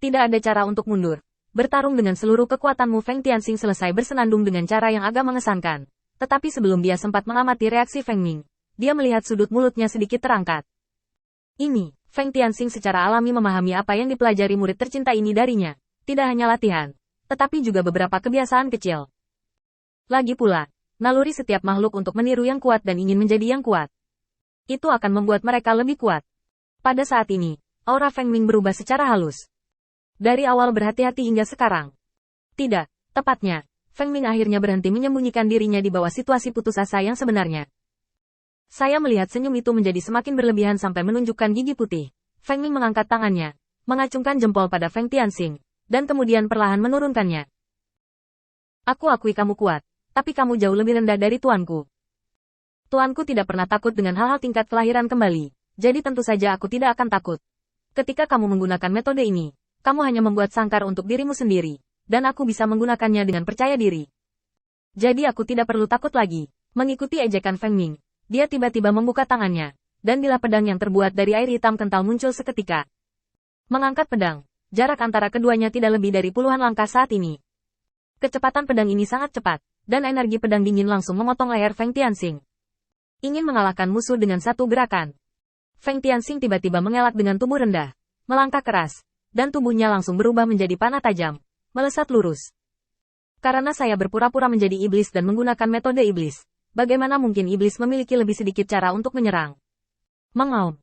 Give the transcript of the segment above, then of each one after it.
Tidak ada cara untuk mundur. Bertarung dengan seluruh kekuatanmu, Feng Tianxing selesai bersenandung dengan cara yang agak mengesankan. Tetapi sebelum dia sempat mengamati reaksi Feng Ming, dia melihat sudut mulutnya sedikit terangkat. Ini, Feng Tianxing secara alami memahami apa yang dipelajari murid tercinta ini darinya. Tidak hanya latihan, tetapi juga beberapa kebiasaan kecil. Lagi pula, naluri setiap makhluk untuk meniru yang kuat dan ingin menjadi yang kuat. Itu akan membuat mereka lebih kuat. Pada saat ini, aura Feng Ming berubah secara halus. Dari awal berhati-hati hingga sekarang. Tidak, tepatnya, Feng Ming akhirnya berhenti menyembunyikan dirinya di bawah situasi putus asa yang sebenarnya. Saya melihat senyum itu menjadi semakin berlebihan sampai menunjukkan gigi putih. Feng Ming mengangkat tangannya, mengacungkan jempol pada Feng Tianxing, dan kemudian perlahan menurunkannya. Aku akui kamu kuat, tapi kamu jauh lebih rendah dari tuanku. Tuanku tidak pernah takut dengan hal-hal tingkat kelahiran kembali, jadi tentu saja aku tidak akan takut. Ketika kamu menggunakan metode ini, kamu hanya membuat sangkar untuk dirimu sendiri, dan aku bisa menggunakannya dengan percaya diri. Jadi aku tidak perlu takut lagi. Mengikuti ejekan Feng Ming, dia tiba-tiba membuka tangannya, dan bilah pedang yang terbuat dari air hitam kental muncul seketika. Mengangkat pedang, jarak antara keduanya tidak lebih dari puluhan langkah saat ini. Kecepatan pedang ini sangat cepat, dan energi pedang dingin langsung memotong leher Feng Tianxing. Ingin mengalahkan musuh dengan satu gerakan. Feng Tianxing tiba-tiba mengelak dengan tubuh rendah, melangkah keras, dan tubuhnya langsung berubah menjadi panah tajam, melesat lurus. Karena saya berpura-pura menjadi iblis dan menggunakan metode iblis, bagaimana mungkin iblis memiliki lebih sedikit cara untuk menyerang? Mengaum.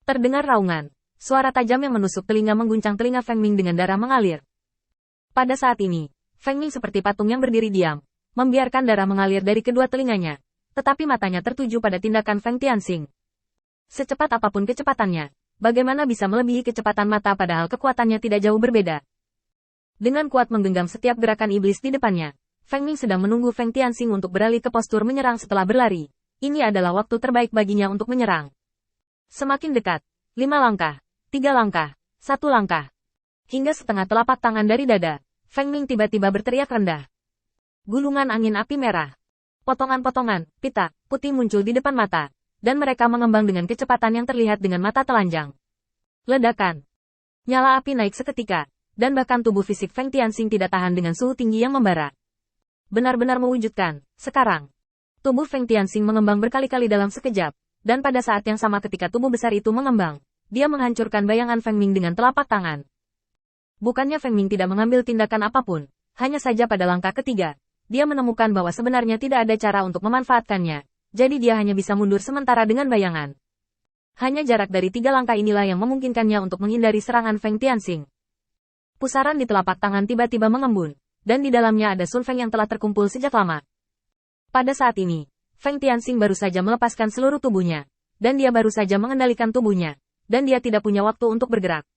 Terdengar raungan, suara tajam yang menusuk telinga mengguncang telinga Feng Ming dengan darah mengalir. Pada saat ini, Feng Ming seperti patung yang berdiri diam, membiarkan darah mengalir dari kedua telinganya, tetapi matanya tertuju pada tindakan Feng Tianxing. Secepat apapun kecepatannya, bagaimana bisa melebihi kecepatan mata padahal kekuatannya tidak jauh berbeda. Dengan kuat menggenggam setiap gerakan iblis di depannya, Feng Ming sedang menunggu Feng Tianxing untuk beralih ke postur menyerang setelah berlari. Ini adalah waktu terbaik baginya untuk menyerang. Semakin dekat, 5 langkah, 3 langkah, 1 langkah. Hingga setengah telapak tangan dari dada, Feng Ming tiba-tiba berteriak rendah. Gulungan angin api merah. Potongan-potongan, pita, putih muncul di depan mata, dan mereka mengembang dengan kecepatan yang terlihat dengan mata telanjang. Ledakan. Nyala api naik seketika, dan bahkan tubuh fisik Feng Tianxing tidak tahan dengan suhu tinggi yang membara. Benar-benar mewujudkan, sekarang. Tubuh Feng Tianxing mengembang berkali-kali dalam sekejap, dan pada saat yang sama ketika tubuh besar itu mengembang, dia menghancurkan bayangan Feng Ming dengan telapak tangan. Bukannya Feng Ming tidak mengambil tindakan apapun, hanya saja pada langkah ketiga, dia menemukan bahwa sebenarnya tidak ada cara untuk memanfaatkannya, jadi dia hanya bisa mundur sementara dengan bayangan. Hanya jarak dari 3 langkah inilah yang memungkinkannya untuk menghindari serangan Feng Tianxing. Pusaran di telapak tangan tiba-tiba mengembun, dan di dalamnya ada Sun Feng yang telah terkumpul sejak lama. Pada saat ini, Feng Tianxing baru saja melepaskan seluruh tubuhnya, dan dia baru saja mengendalikan tubuhnya, dan dia tidak punya waktu untuk bergerak.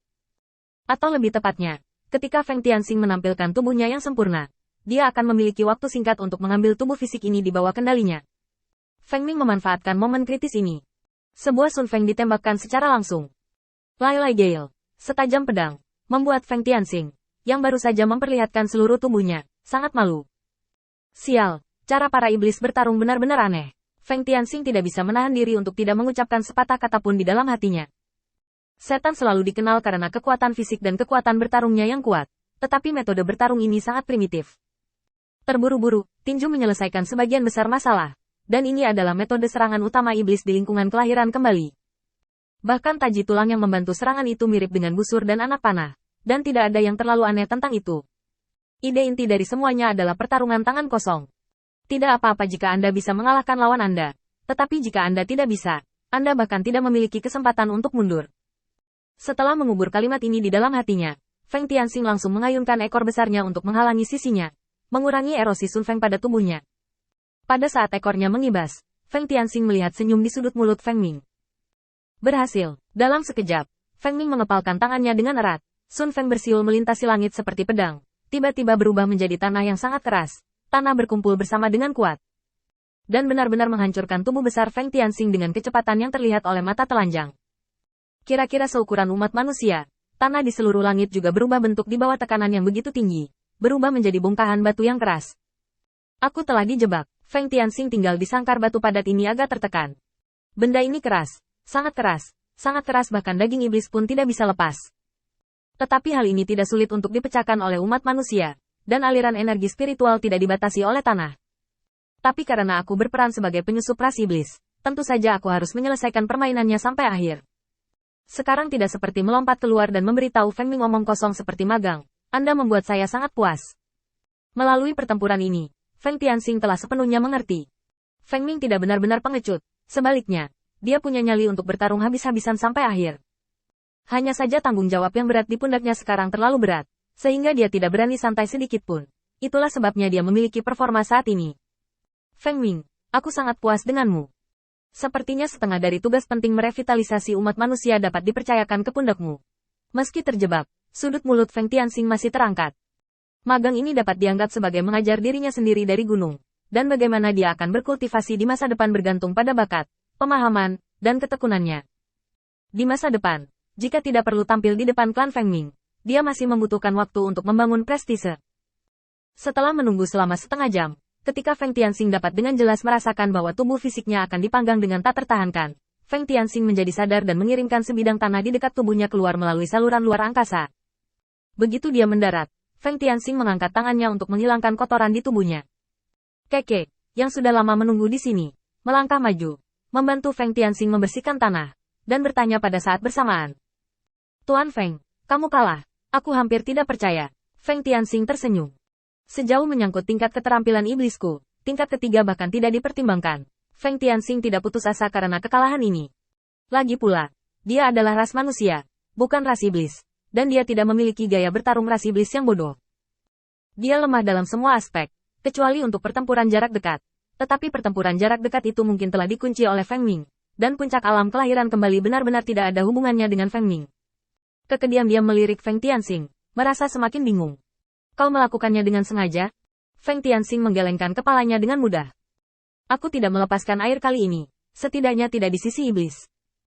Atau lebih tepatnya, ketika Feng Tianxing menampilkan tubuhnya yang sempurna, dia akan memiliki waktu singkat untuk mengambil tubuh fisik ini di bawah kendalinya. Feng Ming memanfaatkan momen kritis ini. Sebuah Sun Feng ditembakkan secara langsung. Lai Lai Gale, setajam pedang, membuat Feng Tianxing, yang baru saja memperlihatkan seluruh tubuhnya, sangat malu. Sial, cara para iblis bertarung benar-benar aneh. Feng Tianxing tidak bisa menahan diri untuk tidak mengucapkan sepatah kata pun di dalam hatinya. Setan selalu dikenal karena kekuatan fisik dan kekuatan bertarungnya yang kuat, tetapi metode bertarung ini sangat primitif. Terburu-buru, tinju menyelesaikan sebagian besar masalah, dan ini adalah metode serangan utama iblis di lingkungan kelahiran kembali. Bahkan taji tulang yang membantu serangan itu mirip dengan busur dan anak panah, dan tidak ada yang terlalu aneh tentang itu. Ide inti dari semuanya adalah pertarungan tangan kosong. Tidak apa-apa jika Anda bisa mengalahkan lawan Anda, tetapi jika Anda tidak bisa, Anda bahkan tidak memiliki kesempatan untuk mundur. Setelah mengubur kalimat ini di dalam hatinya, Feng Tianxing langsung mengayunkan ekor besarnya untuk menghalangi sisinya, mengurangi erosi Sun Feng pada tubuhnya. Pada saat ekornya mengibas, Feng Tianxing melihat senyum di sudut mulut Feng Ming. Berhasil. Dalam sekejap, Feng Ming mengepalkan tangannya dengan erat. Sun Feng bersiul melintasi langit seperti pedang, tiba-tiba berubah menjadi tanah yang sangat keras. Tanah berkumpul bersama dengan kuat. Dan benar-benar menghancurkan tubuh besar Feng Tianxing dengan kecepatan yang terlihat oleh mata telanjang. Kira-kira seukuran umat manusia, tanah di seluruh langit juga berubah bentuk di bawah tekanan yang begitu tinggi, berubah menjadi bongkahan batu yang keras. Aku telah dijebak. Feng Tianxing tinggal di sangkar batu padat ini agak tertekan. Benda ini keras, sangat keras bahkan daging iblis pun tidak bisa lepas. Tetapi hal ini tidak sulit untuk dipecahkan oleh umat manusia, dan aliran energi spiritual tidak dibatasi oleh tanah. Tapi karena aku berperan sebagai penyusup ras iblis, tentu saja aku harus menyelesaikan permainannya sampai akhir. Sekarang tidak seperti melompat keluar dan memberitahu Feng Ming omong kosong seperti magang. Anda membuat saya sangat puas. Melalui pertempuran ini, Feng Tianxing telah sepenuhnya mengerti. Feng Ming tidak benar-benar pengecut. Sebaliknya, dia punya nyali untuk bertarung habis-habisan sampai akhir. Hanya saja tanggung jawab yang berat di pundaknya sekarang terlalu berat, sehingga dia tidak berani santai sedikit pun. Itulah sebabnya dia memiliki performa saat ini. Feng Ming, aku sangat puas denganmu. Sepertinya setengah dari tugas penting merevitalisasi umat manusia dapat dipercayakan ke pundakmu. Meski terjebak, sudut mulut Feng Tianxing masih terangkat. Magang ini dapat dianggap sebagai mengajar dirinya sendiri dari gunung, dan bagaimana dia akan berkultivasi di masa depan bergantung pada bakat, pemahaman, dan ketekunannya. Di masa depan, jika tidak perlu tampil di depan klan Feng Ming, dia masih membutuhkan waktu untuk membangun prestise. Setelah menunggu selama setengah jam, ketika Feng Tianxing dapat dengan jelas merasakan bahwa tubuh fisiknya akan dipanggang dengan tak tertahankan, Feng Tianxing menjadi sadar dan mengirimkan sebidang tanah di dekat tubuhnya keluar melalui saluran luar angkasa. Begitu dia mendarat, Feng Tianxing mengangkat tangannya untuk menghilangkan kotoran di tubuhnya. Keke, yang sudah lama menunggu di sini, melangkah maju, membantu Feng Tianxing membersihkan tanah, dan bertanya pada saat bersamaan. Tuan Feng, kamu kalah. Aku hampir tidak percaya. Feng Tianxing tersenyum. Sejauh menyangkut tingkat keterampilan iblisku, tingkat ketiga bahkan tidak dipertimbangkan. Feng Tianxing tidak putus asa karena kekalahan ini. Lagi pula, dia adalah ras manusia, bukan ras iblis, dan dia tidak memiliki gaya bertarung ras iblis yang bodoh. Dia lemah dalam semua aspek, kecuali untuk pertempuran jarak dekat. Tetapi pertempuran jarak dekat itu mungkin telah dikunci oleh Feng Ming, dan puncak alam kelahiran kembali benar-benar tidak ada hubungannya dengan Feng Ming. Kekediam-diam melirik Feng Tianxing, merasa semakin bingung. Kau melakukannya dengan sengaja? Feng Tianxing menggelengkan kepalanya dengan mudah. Aku tidak melepaskan air kali ini, setidaknya tidak di sisi iblis.